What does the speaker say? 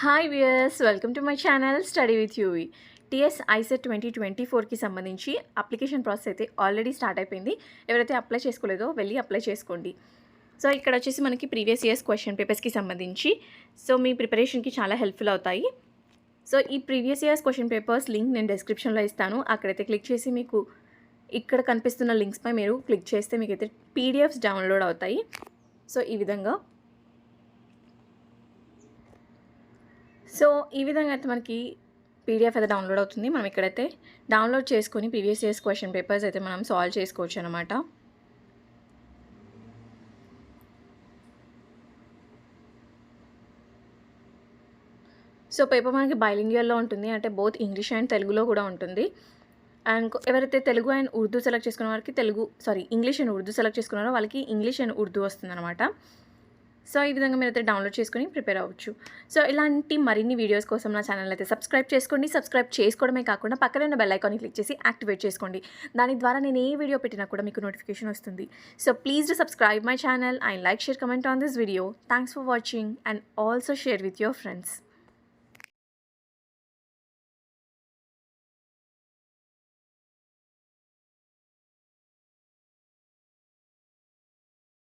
Hi viewers, welcome to my channel study with UV. TS ICET 2024కి సంబంధించి application process అయితే already start అయిపోయింది. ఎవరైతే అప్లై చేసుకోలేదో వెళ్ళి అప్లై చేసుకోండి. సో ఇక్కడ వచ్చేసి మనకి ప్రీవియస్ ఇయర్స్ క్వశ్చన్ పేపర్స్కి సంబంధించి మీ ప్రిపరేషన్కి చాలా హెల్ప్ఫుల్ అవుతాయి. సో ఈ previous years question papers link నేను డిస్క్రిప్షన్లో ఇస్తాను. అక్కడైతే క్లిక్ చేసి మీకు ఇక్కడ కనిపిస్తున్న లింక్స్పై మీరు క్లిక్ చేస్తే మీకైతే పీడిఎఫ్స్ డౌన్లోడ్ అవుతాయి. సో ఈ విధంగా అయితే మనకి పీడిఎఫ్ అయితే డౌన్లోడ్ అవుతుంది. మనం ఇక్కడైతే డౌన్లోడ్ చేసుకొని ప్రీవియస్ ఇయర్స్ క్వశ్చన్ పేపర్స్ అయితే మనం సాల్వ్ చేసుకోవచ్చు అనమాట. పేపర్ మనకి బైలింగ్యువల్లో ఉంటుంది, అంటే బోత్ ఇంగ్లీష్ అండ్ తెలుగులో కూడా ఉంటుంది. అండ్ ఎవరైతే తెలుగు అండ్ ఉర్దూ సెలెక్ట్ చేసుకున్న వారికి ఇంగ్లీష్ అండ్ ఉర్దూ సెలెక్ట్ చేసుకున్నారో వాళ్ళకి ఇంగ్లీష్ అండ్ ఉర్దూ వస్తుందన్నమాట. ఈ విధంగా మీరైతే డౌన్లోడ్ చేసుకొని ప్రిపేర్ అవ్వచ్చు. ఇలాంటి మరిన్ని వీడియోస్ కోసం నా ఛానల్ అయితే సబ్స్క్రైబ్ చేసుకోండి. సబ్స్క్రైబ్ చేసుకోవడమే కాకుండా పక్కనే ఉన్న బెల్ ఐకాన్ని క్లిక్ చేసి యాక్టివేట్ చేసుకోండి. దాని ద్వారా నేను ఏ వీడియో పెట్టినా కూడా మీకు నోటిఫికేషన్ వస్తుంది. Please do subscribe my channel and like, share, comment on this video. Thanks for watching and also share with your friends.